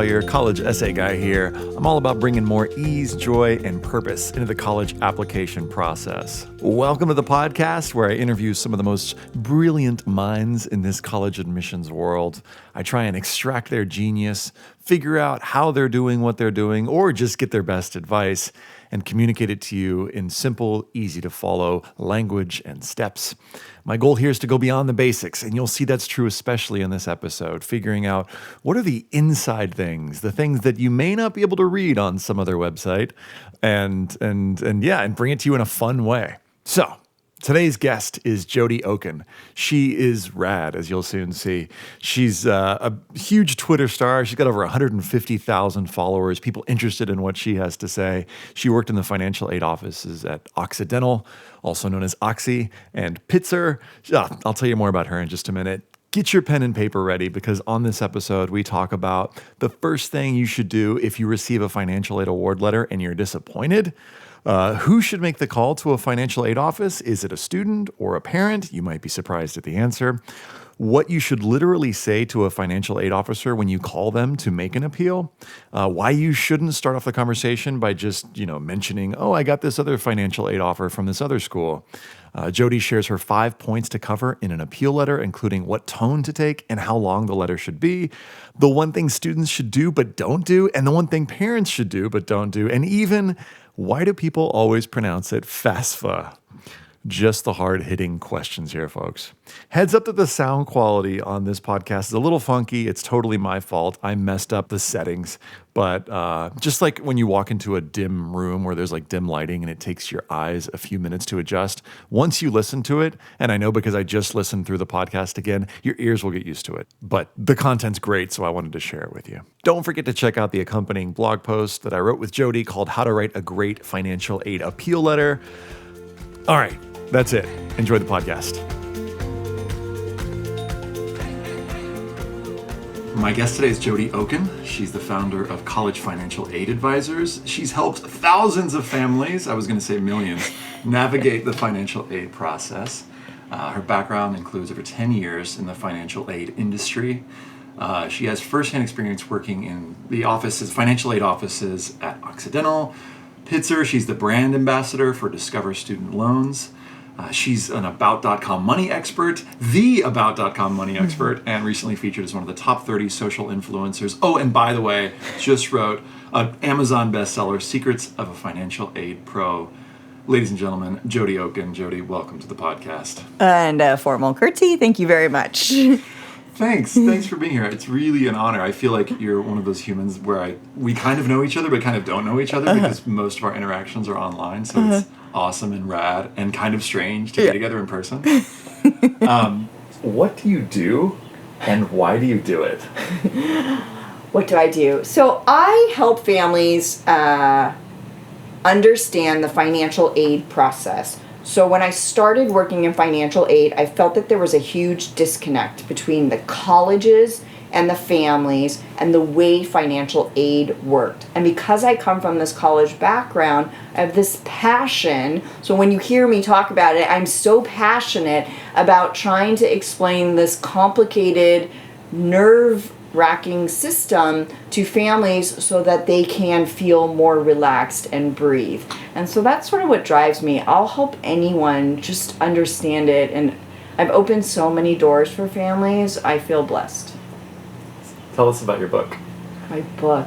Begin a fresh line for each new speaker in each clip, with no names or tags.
Your college essay guy here. I'm all about bringing more ease, joy, and purpose into the college application process. Welcome to the podcast where I interview some of the most brilliant minds in this college admissions world. I try and extract their genius, figure out how they're doing what they're doing, or just get their best advice and communicate it to you in simple, easy to follow language and steps. My goal here is to go beyond the basics, and you'll see that's true especially in this episode, figuring out what are the inside things, the things that you may not be able to read on some other website, and bring it to you in a fun way. So, today's guest is Jodi Oken. She is rad, as you'll soon see. She's a huge Twitter star. She's got over 150,000 followers, people interested in what she has to say. She worked in the financial aid offices at Occidental, also known as Oxy, and Pitzer. I'll tell you more about her in just a minute. Get your pen and paper ready because on this episode, we talk about the first thing you should do if you receive a financial aid award letter and you're disappointed. Who should make the call to a financial aid office? Is it a student or a parent? You might be surprised at the answer. What you should literally say to a financial aid officer when you call them to make an appeal. Why you shouldn't start off the conversation by just, mentioning, I got this other financial aid offer from this other school. Jodi shares her 5 points to cover in an appeal letter, including what tone to take and how long the letter should be, the one thing students should do but don't do, and the one thing parents should do but don't do, and even why do people always pronounce it FAFSA? Just the hard-hitting questions here, folks. Heads up that the sound quality on this podcast is a little funky. It's totally my fault. I messed up the settings. But just like when you walk into a dim room where there's like dim lighting and it takes your eyes a few minutes to adjust, once you listen to it, and I know because I just listened through the podcast again, your ears will get used to it. But the content's great, so I wanted to share it with you. Don't forget to check out the accompanying blog post that I wrote with Jodi called How to Write a Great Financial Aid Appeal Letter. All right. That's it. Enjoy the podcast. My guest today is Jodi Oken. She's the founder of College Financial Aid Advisors. She's helped thousands of families, I was going to say millions, navigate the financial aid process. Her background includes over 10 years in the financial aid industry. She has firsthand experience working in the financial aid offices at Occidental, Pitzer. She's the brand ambassador for Discover Student Loans. She's an About.com money expert, the About.com money expert, and recently featured as one of the top 30 social influencers. Oh, and by the way, just wrote an Amazon bestseller, Secrets of a Financial Aid Pro. Ladies and gentlemen, Jodi Oken. Jodi, welcome to the podcast.
And a formal curtsy. Thank you very much.
Thanks for being here. It's really an honor. I feel like you're one of those humans where we kind of know each other, but kind of don't know each other because most of our interactions are online. So it's awesome and rad and kind of strange to be together in person. What do you do and why do you do it?
What do I do? So I help families understand the financial aid process. So when I started working in financial aid, I felt that there was a huge disconnect between the colleges and the families and the way financial aid worked. And because I come from this college background, I have this passion. So when you hear me talk about it, I'm so passionate about trying to explain this complicated, nerve-wracking system to families so that they can feel more relaxed and breathe. And so that's sort of what drives me. I'll help anyone just understand it. And I've opened so many doors for families. I feel blessed.
Tell us about your book.
My book.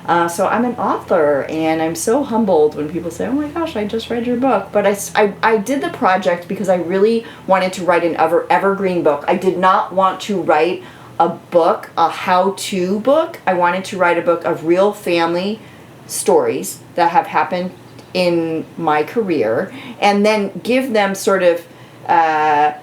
So I'm an author, and I'm so humbled when people say, oh my gosh, I just read your book. But I did the project because I really wanted to write an evergreen book. I did not want to write a book, a how-to book. I wanted to write a book of real family stories that have happened in my career, and then give them sort of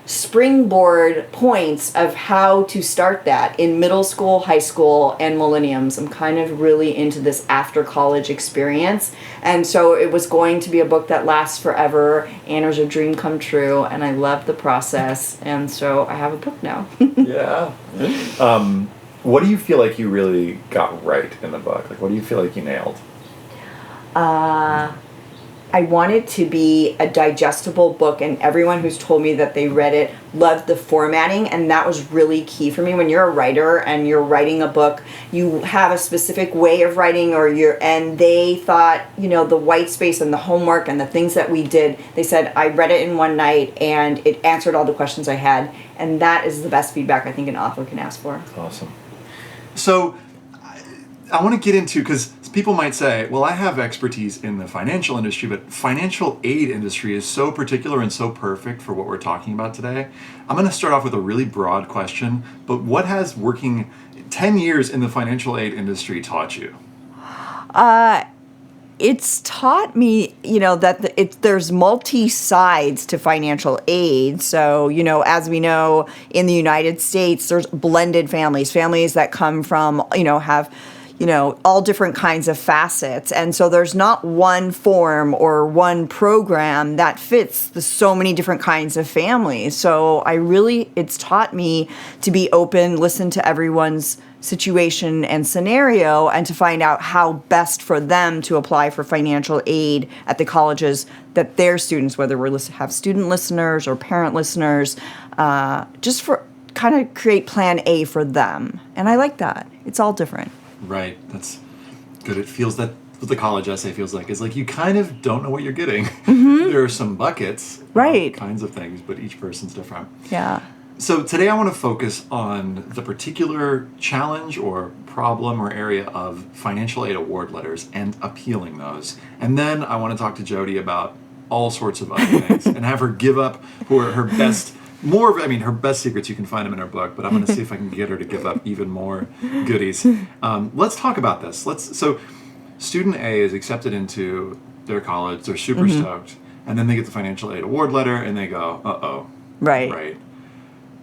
springboard points of how to start that in middle school, high school, and millenniums. I'm kind of really into this after college experience. And so it was going to be a book that lasts forever, and it was a dream come true, and I love the process. And so I have a book now.
Yeah. What do you feel like you really got right in the book? Like, what do you feel like you nailed?
I want it to be a digestible book, and everyone who's told me that they read it loved the formatting, and that was really key for me. When you're a writer and you're writing a book, you have a specific way of writing, and they thought, the white space and the homework and the things that we did, they said, I read it in one night and it answered all the questions I had, and that is the best feedback I think an author can ask for.
Awesome. So I want to get into, because people might say, well, I have expertise in the financial industry, but financial aid industry is so particular and so perfect for what we're talking about today. I'm going to start off with a really broad question, but what has working 10 years in the financial aid industry taught you?
It's taught me, that there's multi-sides to financial aid. So, as we know, in the United States, there's blended families that come from, have all different kinds of facets. And so there's not one form or one program that fits so many different kinds of families. So it's taught me to be open, listen to everyone's situation and scenario, and to find out how best for them to apply for financial aid at the colleges that their students, whether we have student listeners or parent listeners, just for kind of create plan A for them. And I like that. It's all different.
Right. That's good. It feels that what the college essay feels like is like you kind of don't know what you're getting. Mm-hmm. There are some buckets,
right,
kinds of things, but each person's different.
Yeah.
So today I want to focus on the particular challenge or problem or area of financial aid award letters and appealing those. And then I want to talk to Jody about all sorts of other things and have her give up her best her best secrets. You can find them in her book, but I'm going to see if I can get her to give up even more goodies. Let's talk about this. So student A is accepted into their college. They're super stoked. And then they get the financial aid award letter and they go, uh-oh.
Right.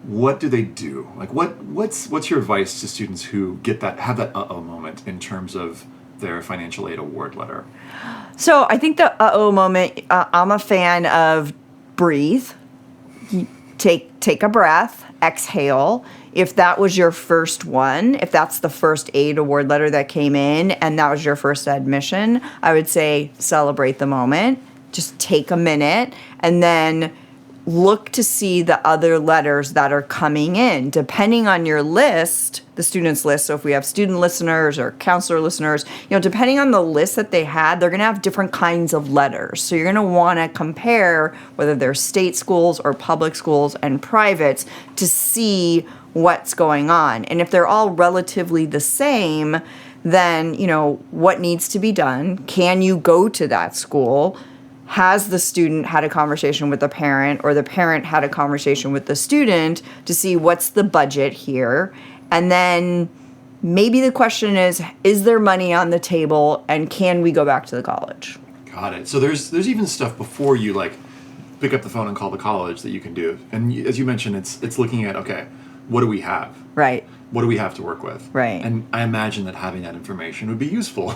What do they do? Like what's your advice to students who have that uh-oh moment in terms of their financial aid award letter?
So I think the uh-oh moment, I'm a fan of breathe. Take a breath, exhale. If that was your first one, if that's the first aid award letter that came in and that was your first admission, I would say celebrate the moment. Just take a minute and then look to see the other letters that are coming in. Depending on your list, the student's list, so if we have student listeners or counselor listeners, depending on the list that they had, they're going to have different kinds of letters. So you're going to want to compare whether they're state schools or public schools and privates to see what's going on. And if they're all relatively the same, then, what needs to be done? Can you go to that school? Has the student had a conversation with the parent or the parent had a conversation with the student to see what's the budget here? And then maybe the question is there money on the table and can we go back to the college?
Got it. So there's even stuff before you pick up the phone and call the college that you can do. And as you mentioned, it's looking at, okay, what do we have?
Right.
What do we have to work with?
Right.
And I imagine that having that information would be useful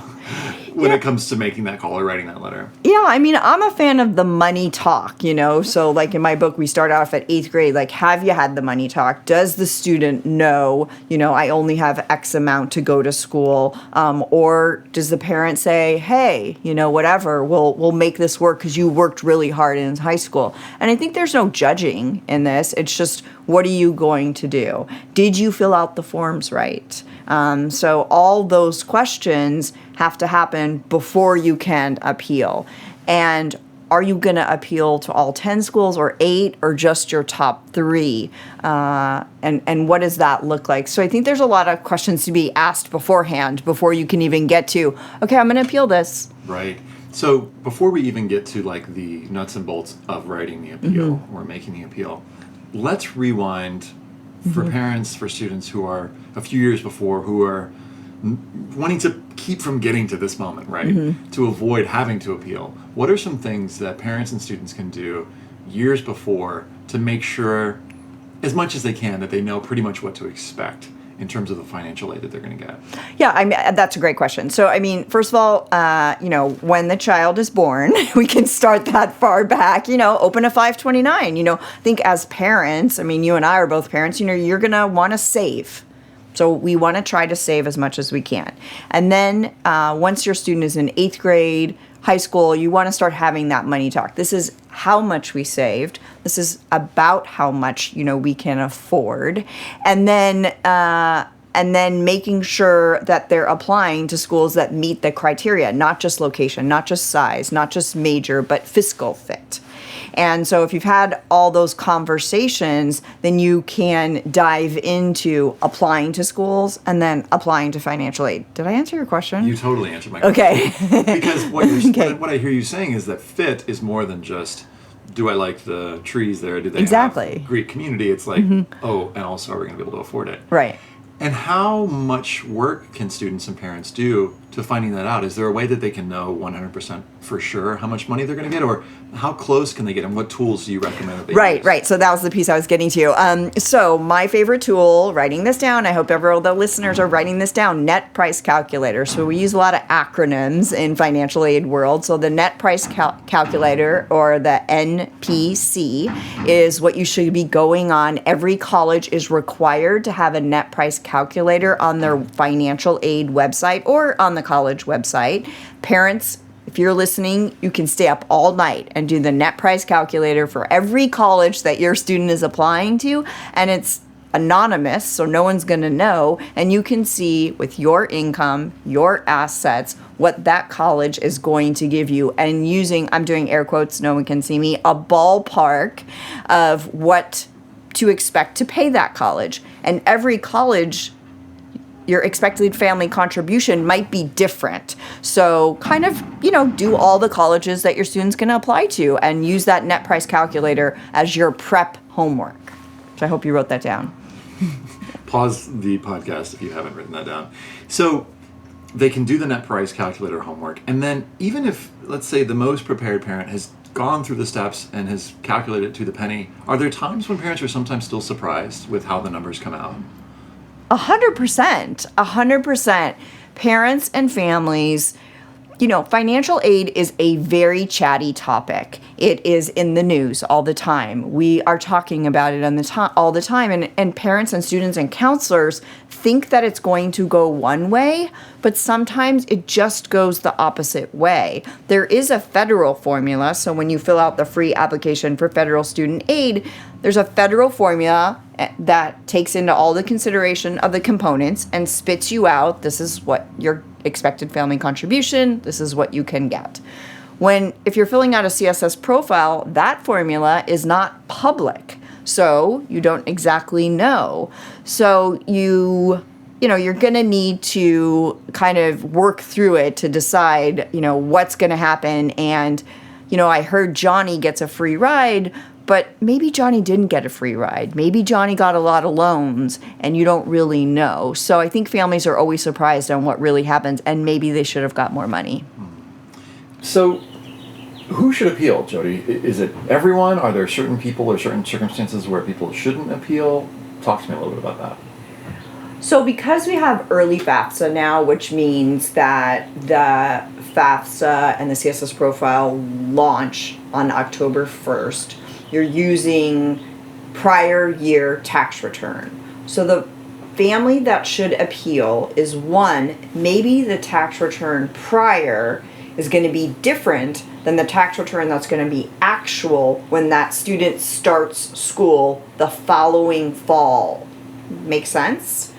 when it comes to making that call or writing that letter.
Yeah, I'm a fan of the money talk, So in my book, we start off at 8th grade, have you had the money talk? Does the student know, I only have X amount to go to school? Or does the parent say, hey, whatever, we'll make this work because you worked really hard in high school? And I think there's no judging in this. It's just, what are you going to do? Did you fill out the forms right? So all those questions have to happen before you can appeal. And are you going to appeal to all 10 schools or 8 or just your top 3? And what does that look like? So I think there's a lot of questions to be asked beforehand before you can even get to, okay, I'm going to appeal this.
Right. So before we even get to the nuts and bolts of writing the appeal or making the appeal, let's rewind for parents, for students who are a few years before, who are wanting to keep from getting to this moment, right? To avoid having to appeal. What are some things that parents and students can do years before to make sure, as much as they can, that they know pretty much what to expect in terms of the financial aid that they're going to get?
Yeah, that's a great question. So, first of all, when the child is born, we can start that far back, open a 529. I think as parents, you and I are both parents, you're going to want to save. So we want to try to save as much as we can. And then once your student is in 8th grade, high school, you want to start having that money talk. This is how much we saved. This is about how much, we can afford. And then making sure that they're applying to schools that meet the criteria, not just location, not just size, not just major, but fiscal fit. And so if you've had all those conversations, then you can dive into applying to schools and then applying to financial aid. Did I answer your question?
You totally answered my question.
Okay.
Because what I hear you saying is that fit is more than just, do I like the trees there? Do they have a great community? It's like, and also are we going to be able to afford it?
Right.
And how much work can students and parents do to finding that out? Is there a way that they can know 100% for sure how much money they're going to get, or how close can they get, and what tools do you recommend that they use?
Right. So that was the piece I was getting to. So my favorite tool, writing this down, I hope all the listeners are writing this down, net price calculator. So we use a lot of acronyms in financial aid world. So the net price calculator, or the NPC, is what you should be going on. Every college is required to have a net price calculator on their financial aid website or on the college website. Parents, if you're listening, you can stay up all night and do the net price calculator for every college that your student is applying to, and it's anonymous, so no one's going to know, and you can see with your income, your assets, what that college is going to give you, and using, I'm doing air quotes, no one can see me, a ballpark of what to expect to pay that college. And every college, your expected family contribution might be different. So kind of, do all the colleges that your student's going to apply to and use that net price calculator as your prep homework. So I hope you wrote that down.
Pause the podcast if you haven't written that down. So they can do the net price calculator homework. And then even if, let's say, the most prepared parent has gone through the steps and has calculated it to the penny, are there times when parents are sometimes still surprised with how the numbers come out?
100%. Parents and families, financial aid is a very chatty topic. It is in the news all the time. We are talking about it all the time. And parents and students and counselors think that it's going to go one way, but sometimes it just goes the opposite way. There is a federal formula. So when you fill out the free application for federal student aid, there's a federal formula that takes into all the consideration of the components and spits you out. This is what your expected family contribution, this is what you can get. If you're filling out a CSS profile, that formula is not public. So you don't exactly know. So you're going to need to kind of work through it to decide, what's going to happen. And, I heard Johnny gets a free ride, but maybe Johnny didn't get a free ride. Maybe Johnny got a lot of loans and you don't really know. So I think families are always surprised on what really happens, and maybe they should have got more money.
So who should appeal, Jody? Is it everyone? Are there certain people or certain circumstances where people shouldn't appeal? Talk to me a little bit about that.
So because we have early FAFSA now, which means that the FAFSA and the CSS profile launch on October 1st, you're using prior year tax return. So the family that should appeal is one, maybe the tax return prior is going to be different than the tax return that's going to be actual when that student starts school the following fall. Make sense?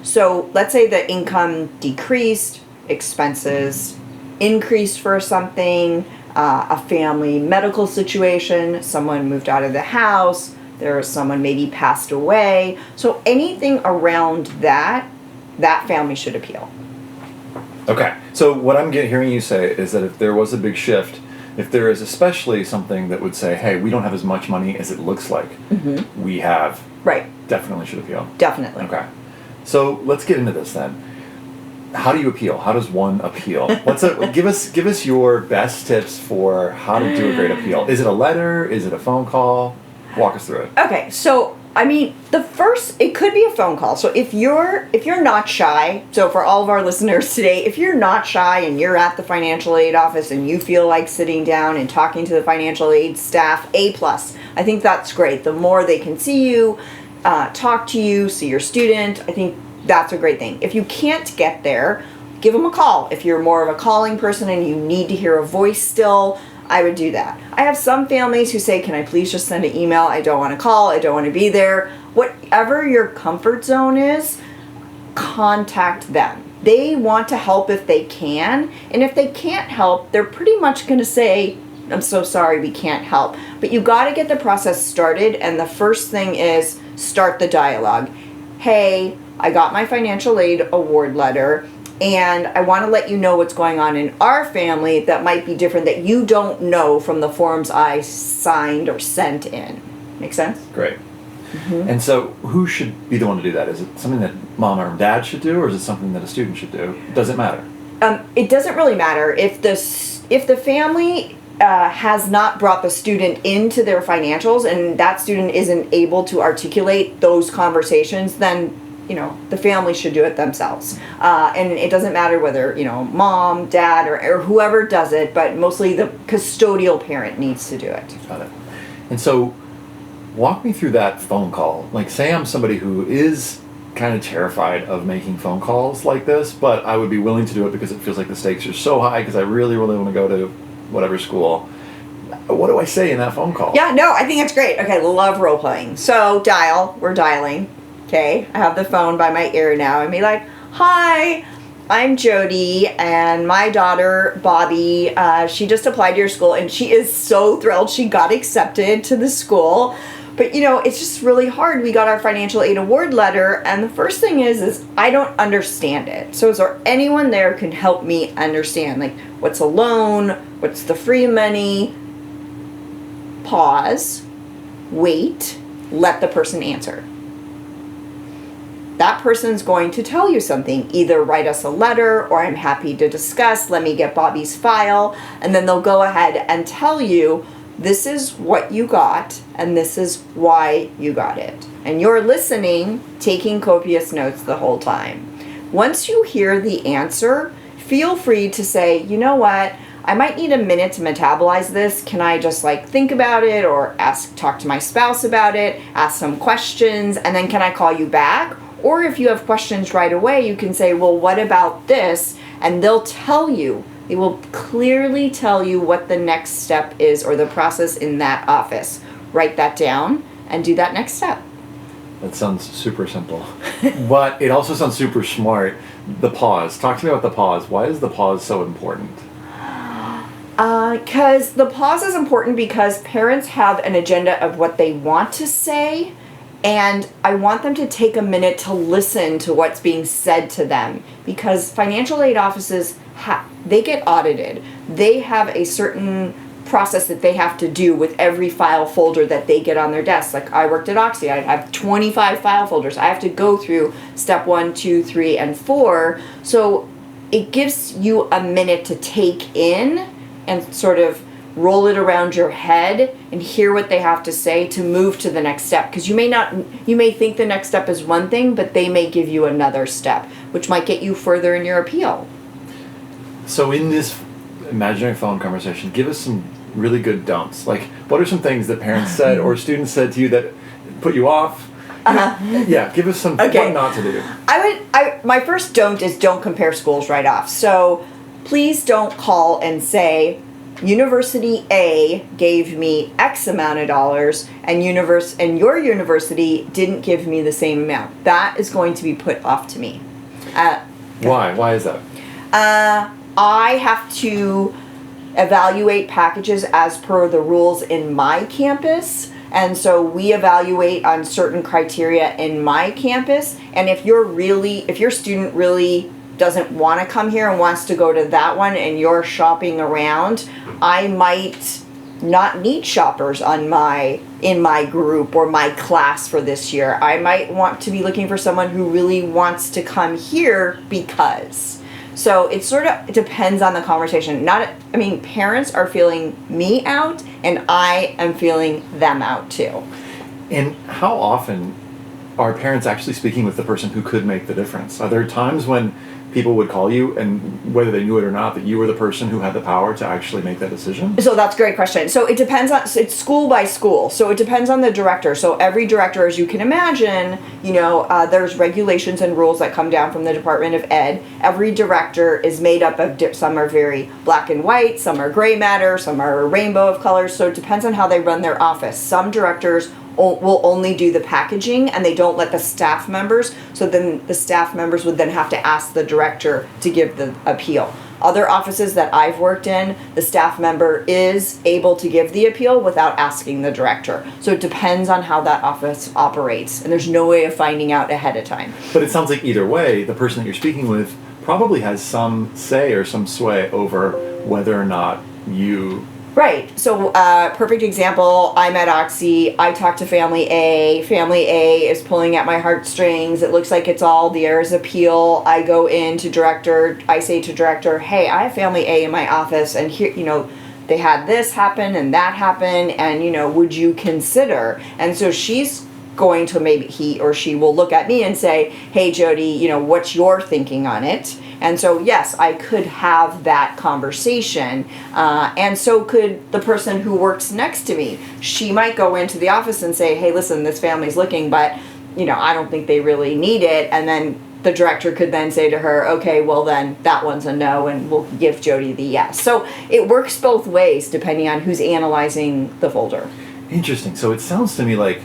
So let's say the income decreased, expenses increased for something, a family medical situation, someone moved out of the house, someone maybe passed away. So anything around that family should appeal.
Okay. So what I'm hearing you say is that if there was a big shift, if there is especially something that would say, hey, we don't have as much money as it looks like we have,
right,
definitely should appeal.
Definitely.
Okay. So let's get into this then. How do you appeal? How does one appeal? Give us your best tips for how to do a great appeal. Is it a letter? Is it a phone call? Walk us through it.
Okay, so it could be a phone call. So if you're not shy, so for all of our listeners today, if you're not shy and you're at the financial aid office and you feel like sitting down and talking to the financial aid staff, A+. I think that's great. The more they can see you, talk to you, see your student, I think that's a great thing. If you can't get there, give them a call. If you're more of a calling person and you need to hear a voice still, I would do that. I have some families who say, can I please just send an email? I don't want to call. I don't want to be there. Whatever your comfort zone is, contact them. They want to help if they can. And if they can't help, they're pretty much going to say, I'm so sorry, we can't help. But you got to get the process started. And the first thing is start the dialogue. Hey, I got my financial aid award letter, and I want to let you know what's going on in our family that might be different, that you don't know from the forms I signed or sent in. Make sense?
Great. And so who should be the one to do that? Is it something that mom or dad should do, or is it something that a student should do? Does it matter?
It doesn't really matter. If the family has not brought the student into their financials and that student isn't able to articulate those conversations, then the family should do it themselves. And it doesn't matter whether, mom, dad, or whoever does it, but mostly the custodial parent needs to do it.
Got it. And so walk me through that phone call. Like, say I'm somebody who is kind of terrified of making phone calls like this, but I would be willing to do it because it feels like the stakes are so high because I really, really want to go to whatever school. What do I say in that phone call?
Yeah, no, I think it's great. Okay, love role playing. So we're dialing. Okay, I have the phone by my ear now and be like, hi, I'm Jody, and my daughter, Bobby, she just applied to your school, and she is so thrilled she got accepted to the school. But, it's just really hard. We got our financial aid award letter, and the first thing is I don't understand it. So is there anyone there who can help me understand? Like, what's a loan? What's the free money? Pause. Wait. Let the person answer. That person's going to tell you something. Either write us a letter, or I'm happy to discuss. Let me get Bobby's file. And then they'll go ahead and tell you, this is what you got, and this is why you got it. And you're listening, taking copious notes the whole time. Once you hear the answer, feel free to say, you know what, I might need a minute to metabolize this. Can I just think about it, or talk to my spouse about it, ask some questions, and then can I call you back? Or if you have questions right away, you can say, well, what about this? And they'll tell you. They will clearly tell you what the next step is, or the process in that office. Write that down and do that next step.
That sounds super simple. But it also sounds super smart. The pause. Talk to me about the pause. Why is the pause so important?
Because the pause is important because parents have an agenda of what they want to say, and I want them to take a minute to listen to what's being said to them, because financial aid offices, they get audited. They have a certain process that they have to do with every file folder that they get on their desk. Like, I worked at Oxy, I have 25 file folders. I have to go through step 1, 2, 3, and 4. So it gives you a minute to take in and sort of roll it around your head and hear what they have to say to move to the next step. Because you may think the next step is one thing, but they may give you another step, which might get you further in your appeal.
So in this imaginary phone conversation, give us some really good don'ts. Like, what are some things that parents said or students said to you that put you off? Yeah, give us some what not to do.
My first don't is don't compare schools right off. So please don't call and say, University A gave me X amount of dollars, and your university didn't give me the same amount. That is going to be put off to me.
Why? Why is that?
I have to evaluate packages as per the rules in my campus. And so we evaluate on certain criteria in my campus. And if your student really doesn't want to come here and wants to go to that one, and you're shopping around, I might not need shoppers in my group or my class for this year. I might want to be looking for someone who really wants to come here because. So it sort of depends on the conversation. Parents are feeling me out, and I am feeling them out too.
And how often are parents actually speaking with the person who could make the difference? Are there times when people would call you, and whether they knew it or not, that you were the person who had the power to actually make that decision?
So that's a great question. So it depends on, it's school by school. So it depends on the director. So every director, as you can imagine, there's regulations and rules that come down from the Department of Ed. Every director is made up of, some are very black and white, some are gray matter, some are a rainbow of colors. So it depends on how they run their office. Some directors will only do the packaging, and they don't let the staff members, so then the staff members would then have to ask the director to give the appeal. Other offices that I've worked in, the staff member is able to give the appeal without asking the director. So it depends on how that office operates, and there's no way of finding out ahead of time.
But it sounds like either way, the person that you're speaking with probably has some say or some sway over whether or not you...
Right. So, perfect example, I'm at Oxy, I talk to Family A. Family A is pulling at my heartstrings. It looks like it's all there's appeal. I go in to director, I say to director, hey, I have Family A in my office, and here, they had this happen and that happen, and, would you consider? And so she's going to, maybe he or she will look at me and say, hey, Jody, what's your thinking on it? And so, yes, I could have that conversation, and so could the person who works next to me. She might go into the office and say, hey, listen, this family's looking, but, I don't think they really need it. And then the director could then say to her, okay, well, then that one's a no, and we'll give Jody the yes. So it works both ways depending on who's analyzing the folder.
Interesting. So it sounds to me like,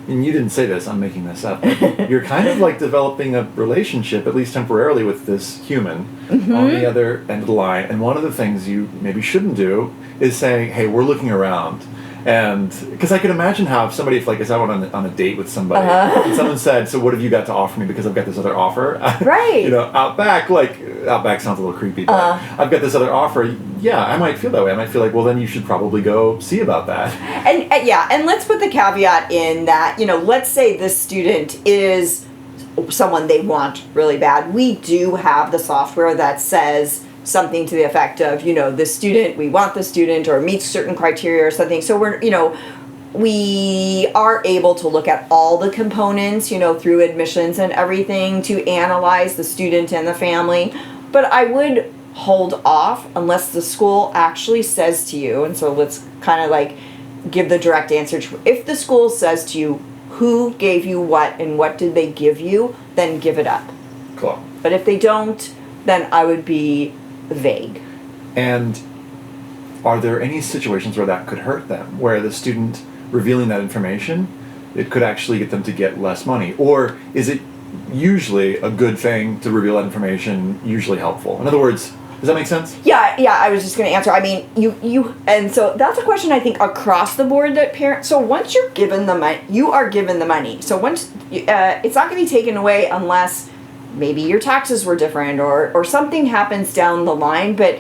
and you didn't say this, I'm making this up, but you're kind of like developing a relationship, at least temporarily, with this human on the other end of the line. And one of the things you maybe shouldn't do is saying, hey, we're looking around. And because I could imagine how if somebody, if I went on a date with somebody, and someone said, so what have you got to offer me because I've got this other offer?
Right.
Outback sounds a little creepy, but I've got this other offer. Yeah, I might feel that way. I might feel like, well, then you should probably go see about that.
And let's put the caveat in that, let's say this student is someone they want really bad. We do have the software that says something to the effect of, this student, we want the student, or meets certain criteria or something. So we are able to look at all the components, through admissions and everything to analyze the student and the family. But I would hold off unless the school actually says to you, and so let's kind of give the direct answer to, if the school says to you, who gave you what and what did they give you, then give it up.
Cool.
But if they don't, then I would be vague.
And are there any situations where that could hurt them, where the student revealing that information, it could actually get them to get less money? Or is it usually a good thing to reveal that information, usually helpful? In other words, does that make sense?
Yeah, I was just going to answer. I mean, and so that's a question I think across the board that parents, so once you're given the money, you are given the money. So once, it's not going to be taken away unless maybe your taxes were different or something happens down the line, but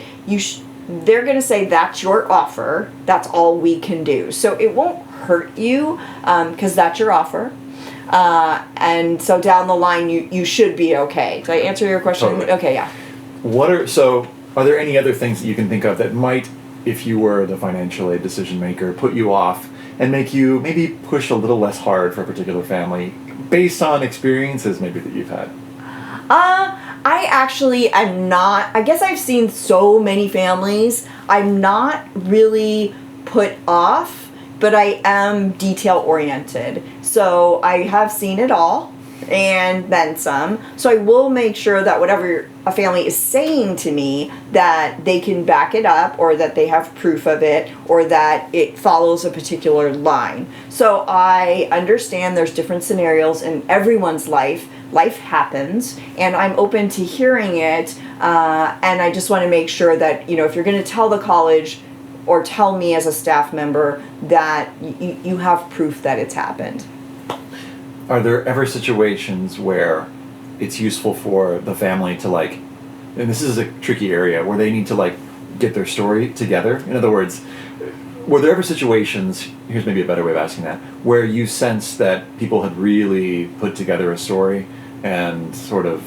they're going to say that's your offer, that's all we can do. So it won't hurt you because that's your offer. And so down the line, you should be okay. Did I answer your question?
Totally.
Okay, yeah.
Are there any other things that you can think of that might, if you were the financial aid decision maker, put you off and make you maybe push a little less hard for a particular family based on experiences maybe that you've had?
I actually am not, I guess I've seen so many families, I'm not really put off, but I am detail oriented. So I have seen it all and then some. So I will make sure that whatever a family is saying to me, that they can back it up, or that they have proof of it, or that it follows a particular line. So I understand there's different scenarios in everyone's life. Life happens, and I'm open to hearing it, and I just want to make sure that, if you're going to tell the college or tell me as a staff member, that you have proof that it's happened.
Are there ever situations where it's useful for the family to and this is a tricky area, where they need to get their story together? In other words, were there ever situations, here's maybe a better way of asking that, where you sensed that people had really put together a story and sort of,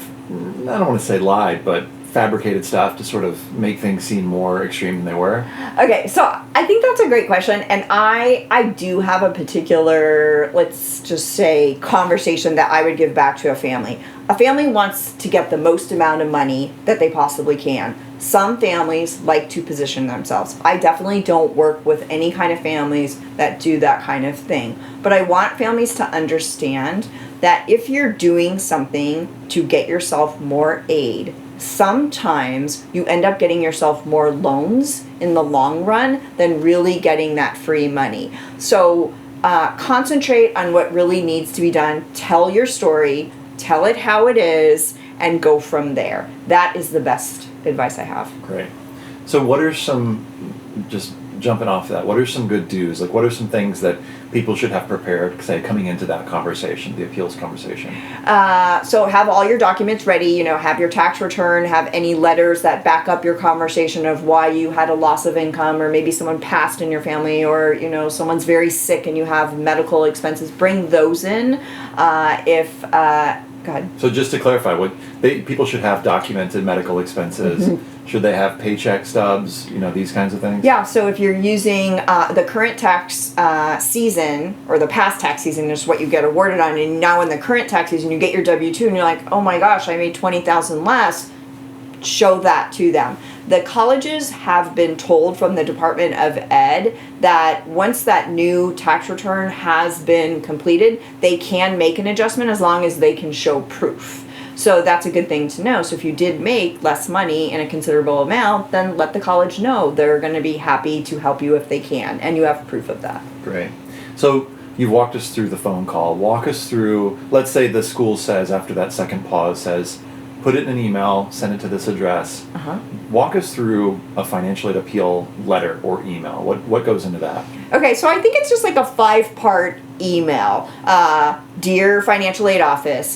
I don't want to say lied, but fabricated stuff to sort of make things seem more extreme than they were?
Okay, so I think that's a great question, and I do have a particular, let's just say, conversation that I would give back to a family. A family wants to get the most amount of money that they possibly can. Some families like to position themselves. I definitely don't work with any kind of families that do that kind of thing. But I want families to understand that if you're doing something to get yourself more aid, sometimes you end up getting yourself more loans in the long run than really getting that free money. So concentrate on what really needs to be done. Tell your story, tell it how it is, and go from there. That is the best advice I have.
Great. So what are some, just jumping off that, what are some good do's? Like, what are some things that people should have prepared, say, coming into that conversation, the appeals conversation?
So have all your documents ready, have your tax return, have any letters that back up your conversation of why you had a loss of income, or maybe someone passed in your family, or, someone's very sick and you have medical expenses. Bring those in. Go ahead.
So just to clarify, people should have documented medical expenses. Mm-hmm. Should they have paycheck stubs? These kinds of things.
Yeah. So if you're using the current tax season or the past tax season is what you get awarded on, and now in the current tax season you get your W-2 and you're like, oh my gosh, I made $20,000 less. Show that to them. The colleges have been told from the Department of Ed that once that new tax return has been completed, they can make an adjustment as long as they can show proof. So that's a good thing to know. So if you did make less money in a considerable amount, then let the college know. They're going to be happy to help you if they can, and you have proof of that.
Great. So you've walked us through the phone call. Walk us through, let's say the school says, after that second pause, says, put it in an email, send it to this address. Uh-huh. Walk us through a financial aid appeal letter or email. What goes into that? Okay,
so I think it's just like a 5-part email. Dear Financial Aid Office,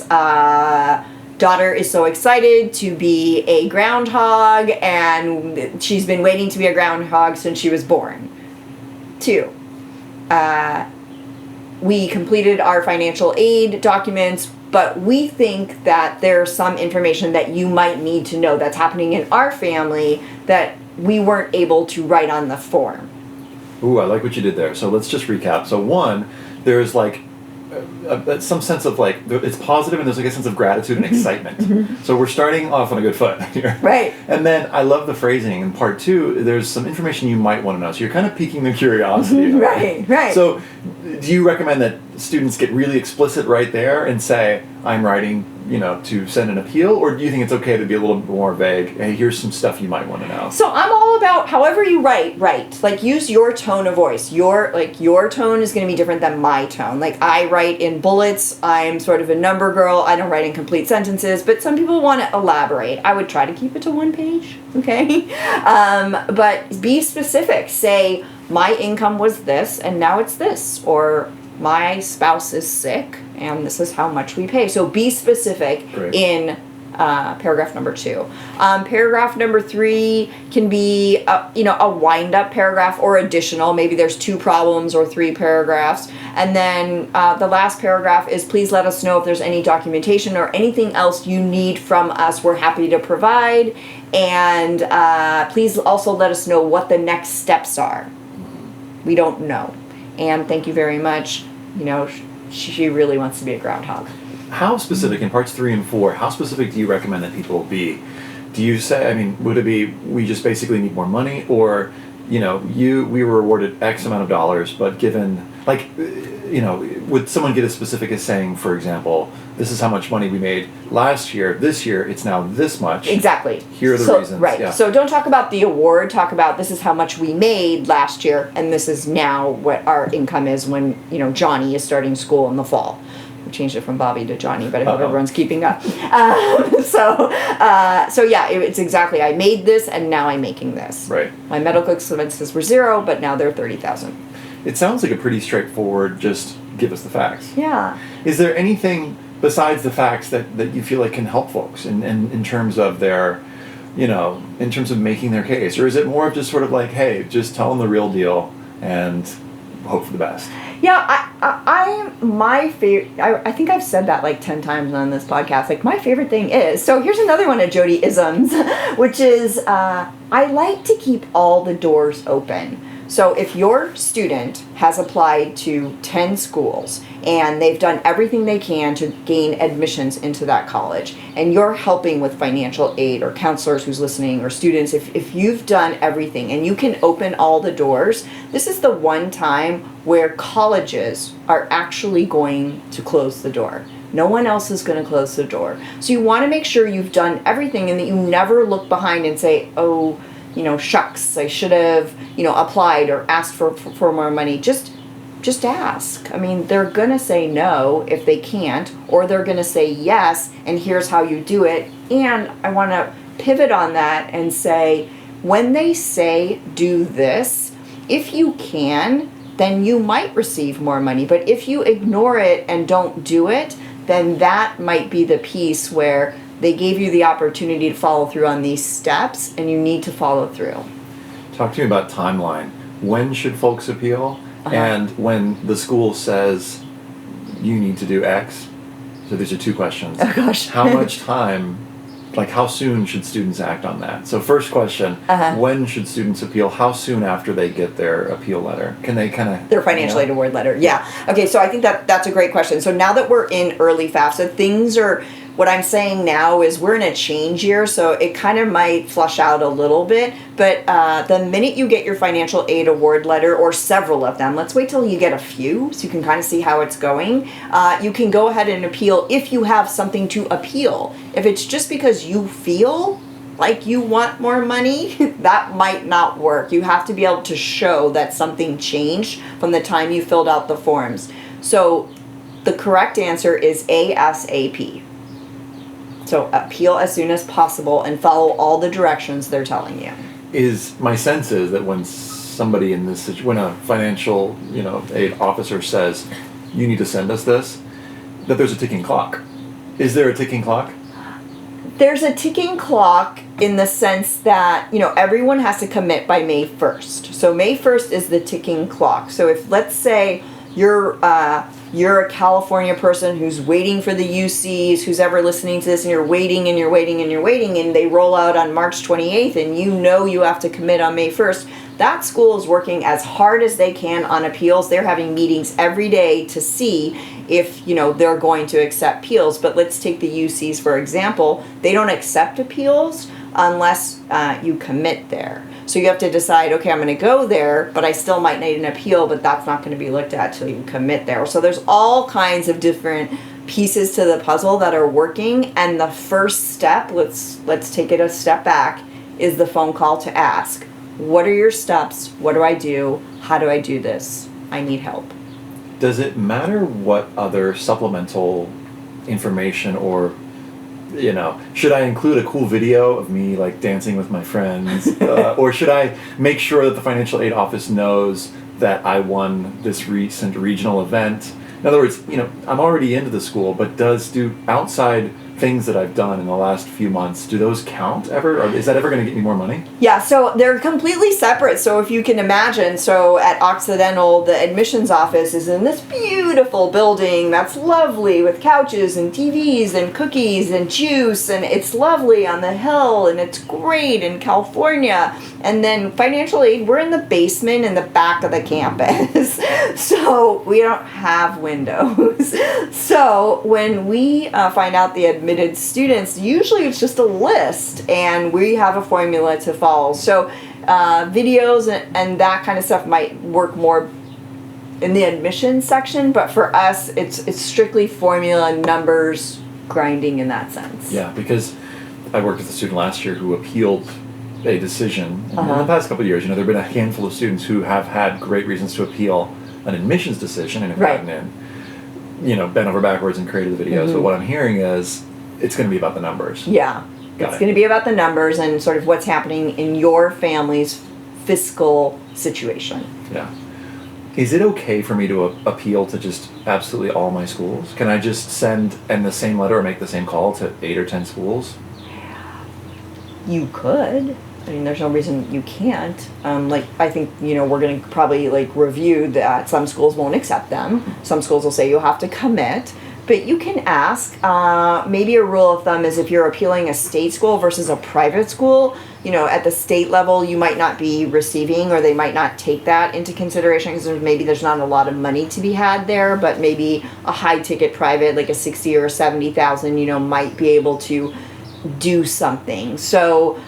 daughter is so excited to be a groundhog, and she's been waiting to be a groundhog since she was born. 2, we completed our financial aid documents, but we think that there's some information that you might need to know that's happening in our family that we weren't able to write on the form.
Ooh, I like what you did there. So let's just recap. So one, there's like some sense of like, it's positive, and there's like a sense of gratitude and excitement. Mm-hmm. So we're starting off on a good foot here.
Right.
And then I love the phrasing. In part 2, there's some information you might want to know. So you're kind of piquing the curiosity.
Right.
So do you recommend that students get really explicit right there and say, I'm writing, to send an appeal? Or do you think it's okay to be a little bit more vague? Hey, here's some stuff you might want to know.
So I'm all about however you write. Like, use your tone of voice. Your tone is going to be different than my tone. Like, I write in bullets. I'm sort of a number girl. I don't write in complete sentences, but some people want to elaborate. I would try to keep it to 1 page, okay? But be specific. Say, my income was this, and now it's this. Or, my spouse is sick, and this is how much we pay. So be specific. Great. In paragraph number 2. Paragraph number 3 can be a wind-up paragraph or additional. Maybe there's 2 problems or 3 paragraphs. And then the last paragraph is, please let us know if there's any documentation or anything else you need from us. We're happy to provide. And please also let us know what the next steps are. We don't know. And thank you very much. She really wants to be a groundhog.
How specific, in parts 3 and 4, how specific do you recommend that people be? Do you say, would it be, we just basically need more money? Or, we were awarded X amount of dollars, but given, would someone get as specific as saying, for example, this is how much money we made last year, this year, it's now this much.
Exactly.
Here are the reasons.
Right.
Yeah.
So don't talk about the award, talk about this is how much we made last year, and this is now what our income is when, Johnny is starting school in the fall. We changed it from Bobby to Johnny, but I hope everyone's keeping up. So yeah, it's exactly, I made this, and now I'm making this.
Right.
My medical expenses were 0, but now they're 30,000.
It sounds like a pretty straightforward, just give us the facts.
Yeah.
Is there anything besides the facts that you feel like can help folks in terms of their, in terms of making their case? Or is it more of just sort of like, hey, just tell them the real deal and hope for the best?
Yeah, my favorite, I think I've said that like 10 times on this podcast. Like, my favorite thing is, so here's another one of Jody isms, which is, I like to keep all the doors open. So if your student has applied to 10 schools and they've done everything they can to gain admissions into that college, and you're helping with financial aid, or counselors who's listening, or students, if you've done everything and you can open all the doors, this is the one time where colleges are actually going to close the door. No one else is going to close the door. So you want to make sure you've done everything and that you never look behind and say, oh, shucks, I should have, applied or asked for more money. Just ask. I mean, they're going to say no if they can't, or they're going to say yes, and here's how you do it. And I want to pivot on that and say, when they say do this, if you can, then you might receive more money. But if you ignore it and don't do it, then that might be the piece where they gave you the opportunity to follow through on these steps, and you need to follow through.
Talk to me about timeline. When should folks appeal? And when the school says you need to do X, so these are two questions.
Oh gosh.
How much time, like how soon should students act on that? So first question, when should students appeal? How soon after they get their appeal letter? Can they kind of...
Their financial aid award letter, yeah. Okay, so I think that's a great question. So now that we're in early FAFSA, things are... What I'm saying now is we're in a change year, so it kind of might flush out a little bit, but the minute you get your financial aid award letter, or several of them, let's wait till you get a few so you can kind of see how it's going, you can go ahead and appeal if you have something to appeal. If it's just because you feel like you want more money, that might not work. You have to be able to show that something changed from the time you filled out the forms. So the correct answer is ASAP. So appeal as soon as possible and follow all the directions they're telling you.
My sense is that when somebody in this situation, when a financial, aid officer says, you need to send us this, that there's a ticking clock. Is there a ticking clock?
There's a ticking clock in the sense that, everyone has to commit by May 1st. So May 1st is the ticking clock. So if, let's say, you're a California person who's waiting for the UCs, who's ever listening to this, and you're waiting and you're waiting and you're waiting, and they roll out on March 28th, and you have to commit on May 1st, that school is working as hard as they can on appeals. They're having meetings every day to see if, they're going to accept appeals. But let's take the UCs, for example. They don't accept appeals unless you commit there. So you have to decide, okay, I'm going to go there, but I still might need an appeal, but that's not going to be looked at till you commit there. So there's all kinds of different pieces to the puzzle that are working, and the first step, let's take it a step back, is the phone call to ask, what are your steps? What do I do? How do I do this? I need help.
Does it matter what other supplemental information or should I include a cool video of me like dancing with my friends, or should I make sure that the financial aid office knows that I won this recent regional event? In other words, I'm already into the school, but do outside things that I've done in the last few months, do those count ever? Or is that ever going to get me more money?
Yeah, so they're completely separate. So if you can imagine, so at Occidental, the admissions office is in this beautiful building that's lovely with couches and TVs and cookies and juice, and it's lovely on the hill, and it's great in California. And then financial aid, we're in the basement in the back of the campus. So we don't have windows. So when we find out the admitted students, usually it's just a list, and we have a formula to follow. So videos and that kind of stuff might work more in the admissions section, but for us, it's strictly formula, numbers, grinding in that sense.
Yeah, because I worked with a student last year who appealed a decision. In the past couple of years, there have been a handful of students who have had great reasons to appeal an admissions decision and have gotten in, bent over backwards and created the videos. But what I'm hearing is it's going to be about the numbers.
Yeah. It's going to be about the numbers and sort of what's happening in your family's fiscal situation.
Yeah. Is it okay for me to appeal to just absolutely all my schools? Can I just send in the same letter or make the same call to 8 or 10 schools?
You could. I mean, there's no reason you can't. Like, I think, we're going to probably, like, review that some schools won't accept them. Some schools will say you have to commit. But you can ask. Maybe a rule of thumb is if you're appealing a state school versus a private school, at the state level, you might not be receiving, or they might not take that into consideration because maybe there's not a lot of money to be had there, but maybe a high ticket private, like a 60 or 70,000, might be able to do something. So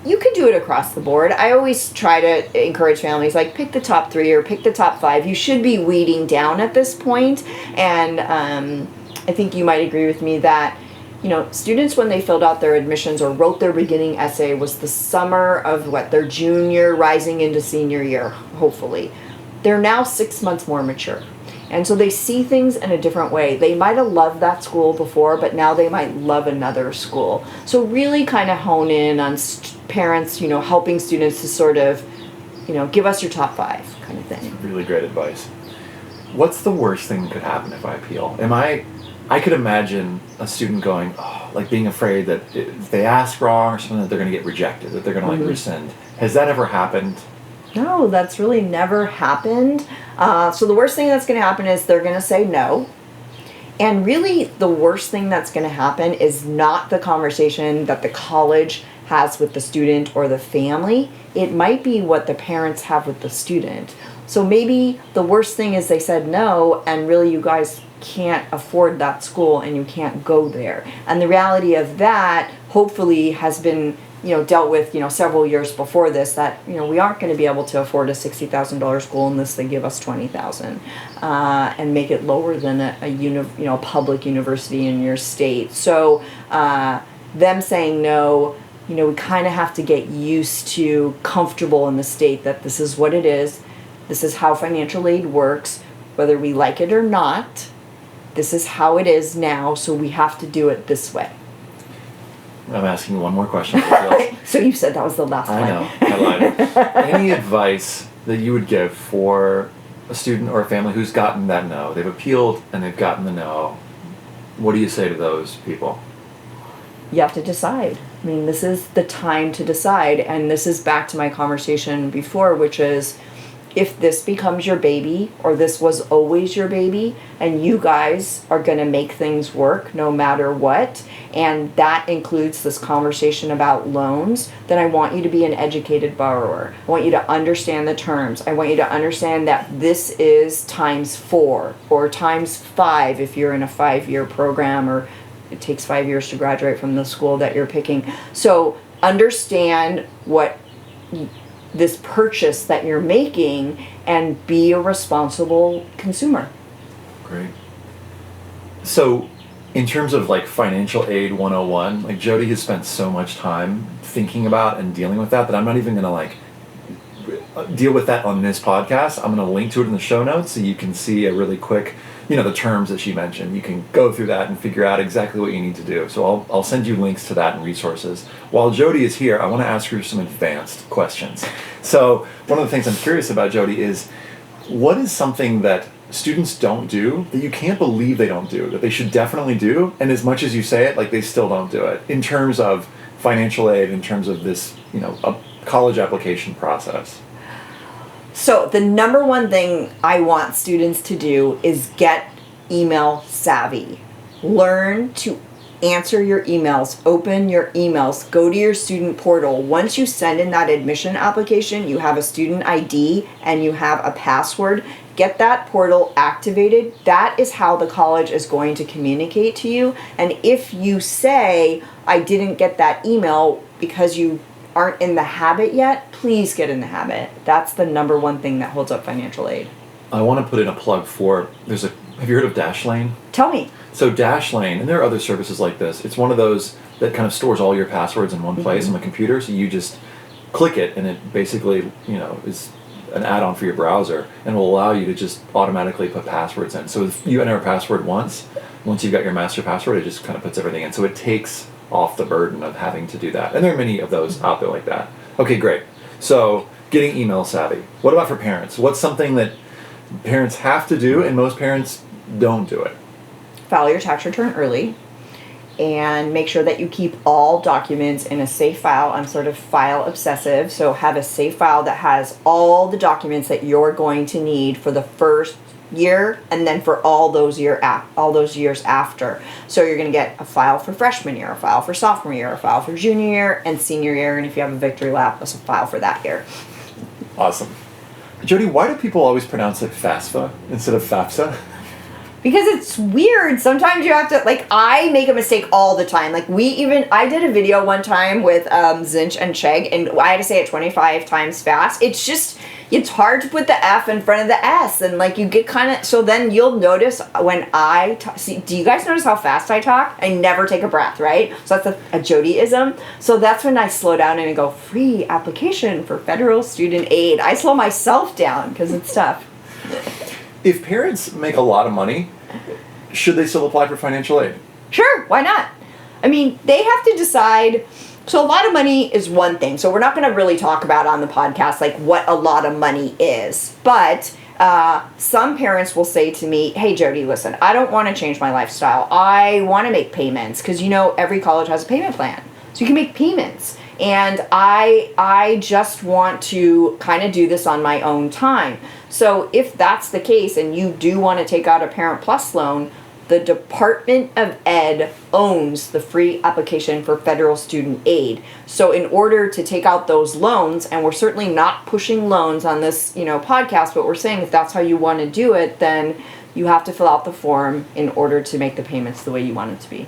you could do it across the board. I always try to encourage families, like, pick the top 3 or pick the top 5. You should be weeding down at this point. And I think you might agree with me that students, when they filled out their admissions or wrote their beginning essay, was the summer of their junior rising into senior year, hopefully. They're now 6 months more mature. And so they see things in a different way. They might have loved that school before, but now they might love another school. So really kind of hone in on parents, helping students to sort of, give us your top 5 kind of thing.
Really great advice. What's the worst thing that could happen if I appeal? I could imagine a student going, being afraid that if they ask wrong or something, that they're going to get rejected, that they're going to rescind. Has that ever happened?
No, that's really never happened. So the worst thing that's going to happen is they're going to say no. And really, the worst thing that's going to happen is not the conversation that the college has with the student or the family. It might be what the parents have with the student. So maybe the worst thing is they said no, and really you guys can't afford that school and you can't go there. And the reality of that hopefully has been dealt with several years before this, that we aren't going to be able to afford a $60,000 school unless they give us $20,000 and make it lower than a public university in your state. So them saying no, we kind of have to get used to, comfortable in the state that this is what it is. This is how financial aid works, whether we like it or not. This is how it is now, so we have to do it this way.
I'm asking you one more question.
So you said that was the last one.
I know. I lied. Any advice that you would give for a student or a family who's gotten that no? They've appealed and they've gotten the no. What do you say to those people?
You have to decide. I mean, this is the time to decide. And this is back to my conversation before, which is, if this becomes your baby, or this was always your baby, and you guys are going to make things work no matter what, and that includes this conversation about loans, then I want you to be an educated borrower. I want you to understand the terms. I want you to understand that this is ×4 or ×5 if you're in a 5-year program, or it takes 5 years to graduate from the school that you're picking. So understand what this purchase that you're making and be a responsible consumer.
Great. So in terms of financial aid 101, Jody has spent so much time thinking about and dealing with that I'm not even going to deal with that on this podcast. I'm going to link to it in the show notes so you can see a really quick, the terms that she mentioned. You can go through that and figure out exactly what you need to do. So I'll send you links to that and resources. While Jody is here, I want to ask her some advanced questions. So one of the things I'm curious about, Jody, is what is something that students don't do that you can't believe they don't do, that they should definitely do, and as much as you say it, they still don't do it, in terms of financial aid, in terms of this, a college application process?
So the number one thing I want students to do is get email savvy. Learn to answer your emails, open your emails, go to your student portal. Once you send in that admission application, you have a student ID and you have a password. Get that portal activated. That is how the college is going to communicate to you. And if you say, I didn't get that email because you aren't in the habit yet, please get in the habit. That's the number one thing that holds up financial aid.
I want to put in a plug for, have you heard of Dashlane?
Tell me.
So Dashlane, and there are other services like this, it's one of those that kind of stores all your passwords in one place on the computer, so you just click it and it basically, is an add-on for your browser and will allow you to just automatically put passwords in. So if you enter a password once you've got your master password, it just kind of puts everything in. So it takes off the burden of having to do that. And there are many of those out there like that. Okay, great. So getting email savvy. What about for parents? What's something that parents have to do and most parents don't do it?
File your tax return early. and make sure that you keep all documents in a safe file. I'm sort of file obsessive, so have a safe file that has all the documents that you're going to need for the first year and then for all those years after. So you're going to get a file for freshman year, a file for sophomore year, a file for junior year and senior year, and if you have a victory lap, that's a file for that year.
Awesome. Jody, why do people always pronounce it FAFSA instead of FAFSA?
Because it's weird. Sometimes you have to, like, I make a mistake all the time. Like, I did a video one time with Zinch and Chegg, and I had to say it 25 times fast. It's hard to put the F in front of the S, and, like, you get kind of, so then you'll notice when do you guys notice how fast I talk? I never take a breath, right? So that's a Jody-ism. So that's when I slow down and I go, free application for federal student aid. I slow myself down because it's tough.
If parents make a lot of money, should they still apply for financial aid?
Sure, why not? I mean, they have to decide. So a lot of money is one thing. So we're not going to really talk about on the podcast like what a lot of money is. But some parents will say to me, hey, Jody, listen, I don't want to change my lifestyle. I want to make payments because, every college has a payment plan. So you can make payments. And I just want to kind of do this on my own time. So if that's the case and you do want to take out a Parent Plus loan, the Department of Ed owns the free application for federal student aid. So in order to take out those loans, and we're certainly not pushing loans on this, podcast, but we're saying if that's how you want to do it, then you have to fill out the form in order to make the payments the way you want it to be.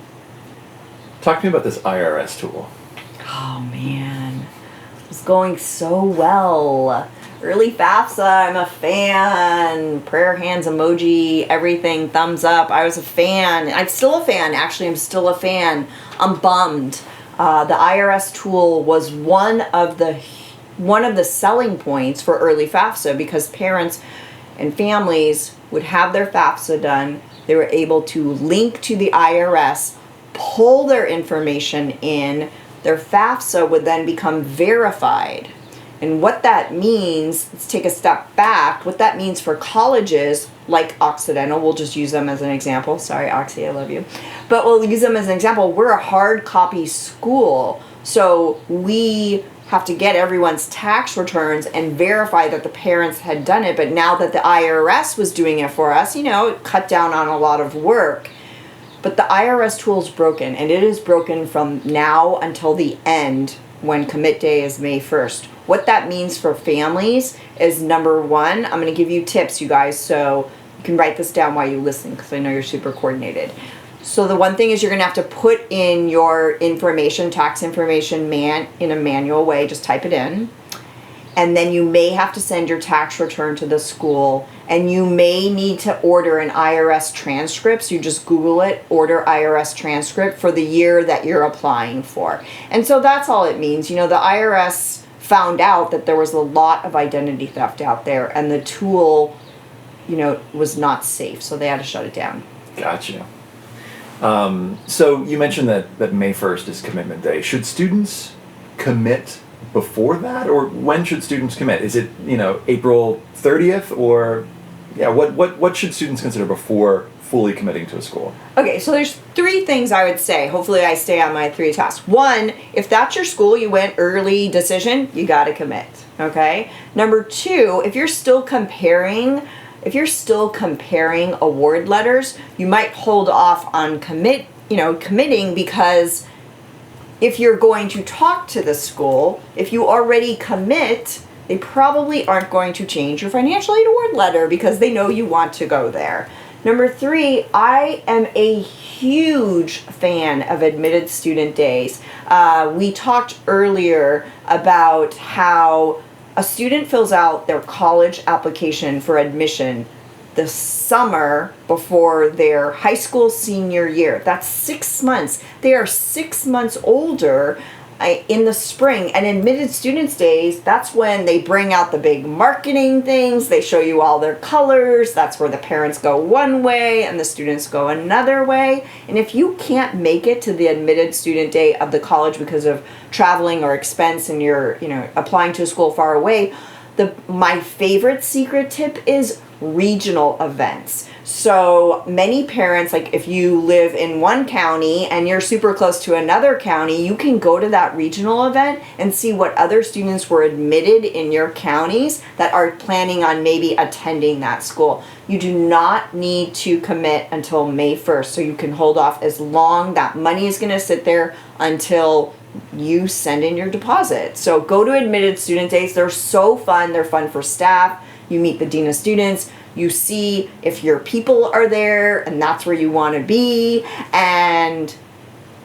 Talk to me about this IRS tool.
Oh man, it's going so well. Early FAFSA, I'm a fan. Prayer hands emoji, everything, thumbs up. I was a fan. I'm still a fan. Actually, I'm still a fan. I'm bummed. The IRS tool was one of the selling points for early FAFSA because parents and families would have their FAFSA done. They were able to link to the IRS, pull their information in. Their FAFSA would then become verified. And what that means, let's take a step back, what that means for colleges like Occidental, we'll just use them as an example. Sorry, Oxy, I love you. But we'll use them as an example. We're a hard copy school, so we have to get everyone's tax returns and verify that the parents had done it. But now that the IRS was doing it for us, it cut down on a lot of work. But the IRS tool is broken, and it is broken from now until the end when commit day is May 1st. What that means for families is, number one, I'm going to give you tips, you guys, so you can write this down while you listen because I know you're super coordinated. So the one thing is you're going to have to put in your information, tax information, in a manual way. Just type it in. And then you may have to send your tax return to the school, and you may need to order an IRS transcript. So you just Google it, order IRS transcript for the year that you're applying for. And so that's all it means. The IRS found out that there was a lot of identity theft out there, and the tool, was not safe. So they had to shut it down.
Gotcha. So you mentioned that May 1st is commitment day. Should students commit before that, or when should students commit? Is it April 30th, or what should students consider before fully committing to a school?
Okay, so there's 3 things I would say. Hopefully I stay on my 3 tasks. 1, if that's your school, you went early decision, you got to commit. Okay. Number 2, if you're still comparing award letters, you might hold off on committing because if you're going to talk to the school, if you already commit, they probably aren't going to change your financial aid award letter because they know you want to go there. Number 3, I am a huge fan of admitted student days. We talked earlier about how a student fills out their college application for admission the summer before their high school senior year. That's 6 months. They are 6 months older in the spring. And admitted students days, that's when they bring out the big marketing things. They show you all their colors. That's where the parents go one way and the students go another way. And if you can't make it to the admitted student day of the college because of traveling or expense and you're applying to a school far away, My favorite secret tip is regional events. So many parents, like if you live in one county and you're super close to another county, you can go to that regional event and see what other students were admitted in your counties that are planning on maybe attending that school. You do not need to commit until May 1st, so you can hold off as long. That money is going to sit there until you send in your deposit. So go to admitted student days. They're so fun. They're fun for staff. You meet the dean of students. You see if your people are there and that's where you want to be. And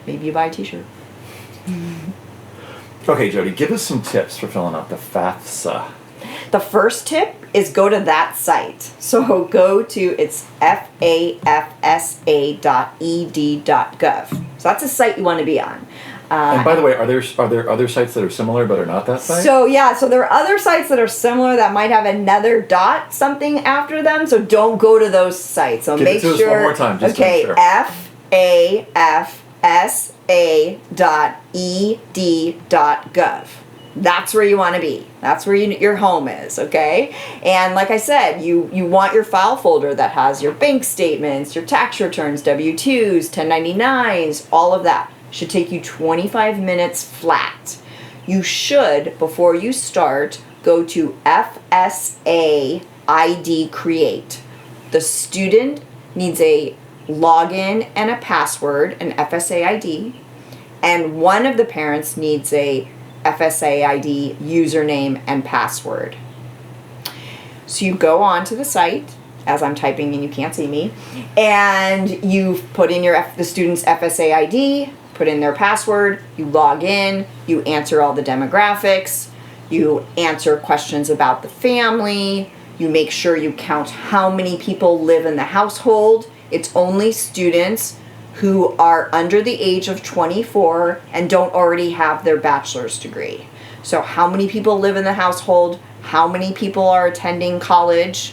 maybe you buy a t-shirt.
Okay, Jody, give us some tips for filling out the FAFSA.
The first tip is go to that site. So go to, it's fafsa.ed.gov. So that's a site you want to be on.
And by the way, are there other sites that are similar but are not that site?
So there are other sites that are similar that might have another dot something after them. So don't go to those sites. So
Give
make
it to
sure.
us one more time, just to
okay,
make sure.
fafsa.ed.gov. That's where you want to be. That's where your home is, okay? And like I said, you want your file folder that has your bank statements, your tax returns, W-2s, 1099s, all of that. Should take you 25 minutes flat. You should, before you start, go to FSA ID Create. The student needs a login and a password, an FSA ID, and one of the parents needs a FSA ID username and password. So you go on to the site, as I'm typing and you can't see me, and you put in the student's FSA ID, put in their password, you log in, you answer all the demographics, you answer questions about the family, you make sure you count how many people live in the household. It's only students who are under the age of 24 and don't already have their bachelor's degree. So how many people live in the household? How many people are attending college?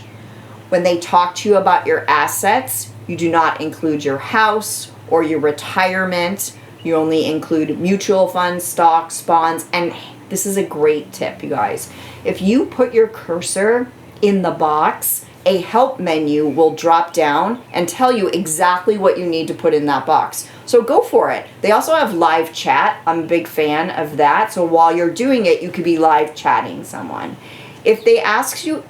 When they talk to you about your assets, you do not include your house or your retirement. You only include mutual funds, stocks, bonds, and this is a great tip, you guys. If you put your cursor in the box, a help menu will drop down and tell you exactly what you need to put in that box. So go for it. They also have live chat. I'm a big fan of that. So while you're doing it, you could be live chatting someone. If they ask you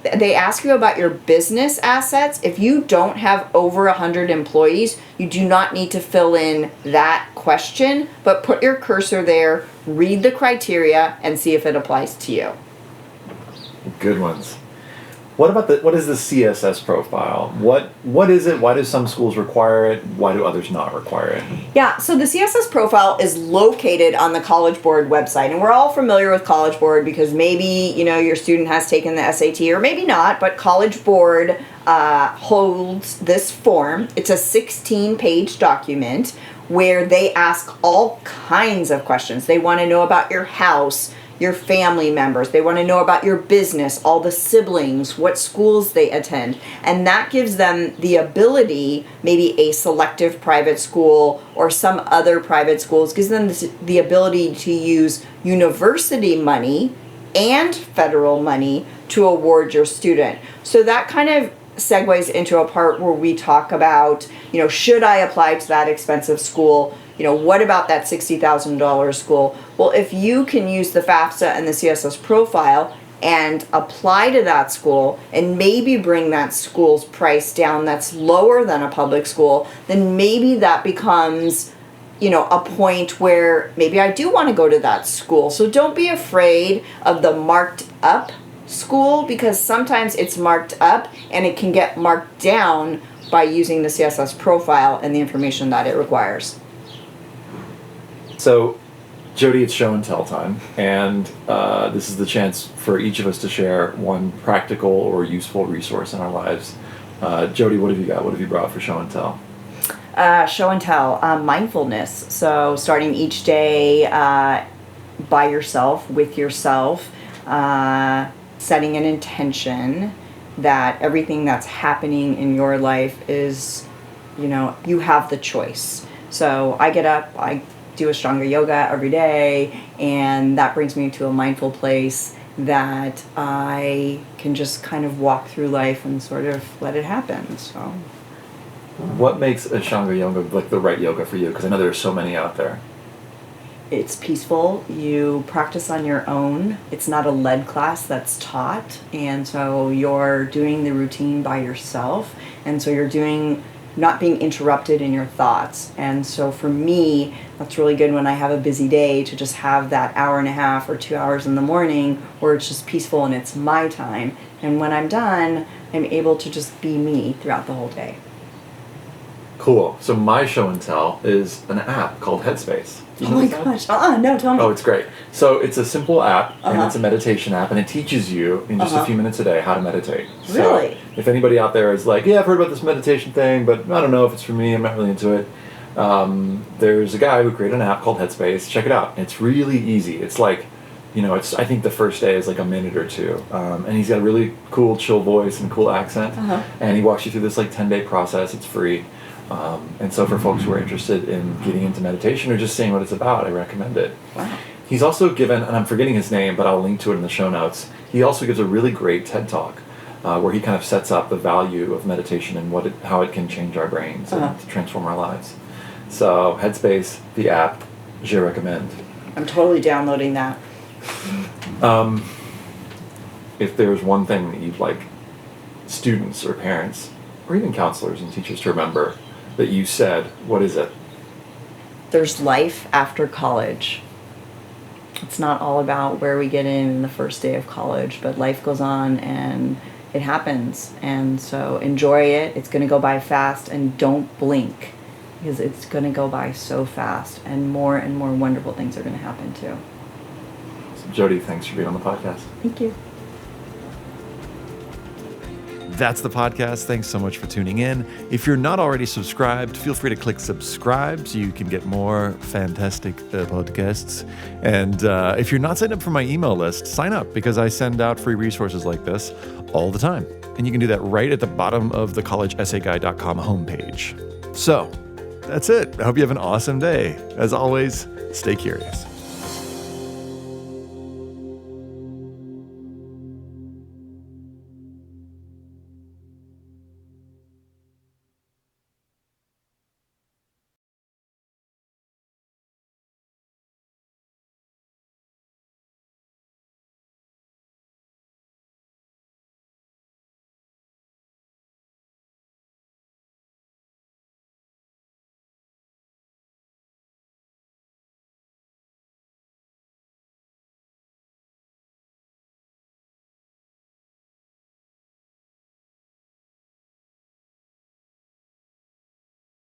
about your business assets, if you don't have over 100 employees, you do not need to fill in that question, but put your cursor there, read the criteria, and see if it applies to you.
Good ones. What is the CSS profile? What is it? Why do some schools require it? Why do others not require it?
Yeah, so the CSS profile is located on the College Board website, and we're all familiar with College Board because maybe your student has taken the SAT or maybe not, but College Board holds this form. It's a 16-page document where they ask all kinds of questions. They want to know about your house, your family members. They want to know about your business, all the siblings, what schools they attend. And that gives them the ability, maybe a selective private school or some other private schools, gives them the ability to use university money and federal money to award your student. So that kind of segues into a part where we talk about, should I apply to that expensive school? What about that $60,000 school? Well, if you can use the FAFSA and the CSS profile and apply to that school and maybe bring that school's price down that's lower than a public school, then maybe that becomes, a point where maybe I do want to go to that school. So don't be afraid of the marked up school, because sometimes it's marked up and it can get marked down by using the CSS profile and the information that it requires.
So, Jody, it's show and tell time, and this is the chance for each of us to share one practical or useful resource in our lives. Jody, what have you got? What have you brought for show and tell?
Show and tell, mindfulness. So starting each day by yourself, with yourself, setting an intention that everything that's happening in your life is, you have the choice. So I get up, I do Ashtanga yoga every day, and that brings me to a mindful place, that I can just kind of walk through life and sort of let it happen. So,
What makes Ashtanga yoga like the right yoga for you? Because I know there's so many out there.
it's peaceful. You practice on your own. It's not a lead class that's taught. And so you're doing the routine by yourself. And so you're not being interrupted in your thoughts. And so for me, that's really good when I have a busy day to just have that hour and a half or 2 hours in the morning where it's just peaceful and it's my time. And when I'm done, I'm able to just be me throughout the whole day.
Cool. So my show and tell is an app called Headspace. You
Oh
know
my
this app?
gosh. No, tell me.
Oh, it's great. So it's a simple app, and
Uh-huh.
it's a meditation app, and it teaches you in just a
Uh-huh.
few minutes a day how to meditate. So
Really?
if anybody out there is like, yeah, I've heard about this meditation thing, but I don't know if it's for me, I'm not really into it. There's a guy who created an app called Headspace. Check it out. It's really easy. It's like, I think the first day is like a minute or two. And he's got a really cool, chill voice and cool accent.
Uh-huh.
And he walks you through this like 10-day process. It's free. And so for folks who are interested in getting into meditation or just seeing what it's about, I recommend it.
Wow.
He's also given, and I'm forgetting his name, but I'll link to it in the show notes. He also gives a really great TED Talk where he kind of sets up the value of meditation and how it can change our brains
Uh-huh.
and to transform our lives. So Headspace, the app, je recommend.
I'm totally downloading that.
If there's one thing that you'd like students or parents or even counselors and teachers to remember that you said, what is it?
There's life after college. It's not all about where we get in the first day of college, but life goes on and it happens. And so enjoy it. It's going to go by fast, and don't blink because it's going to go by so fast, and more wonderful things are going to happen too.
So Jody, thanks for being on the podcast.
Thank you.
That's the podcast. Thanks so much for tuning in. If you're not already subscribed, feel free to click subscribe so you can get more fantastic podcasts. And if you're not signed up for my email list, sign up because I send out free resources like this all the time. And you can do that right at the bottom of the collegeessayguide.com homepage. So that's it. I hope you have an awesome day. As always, stay curious.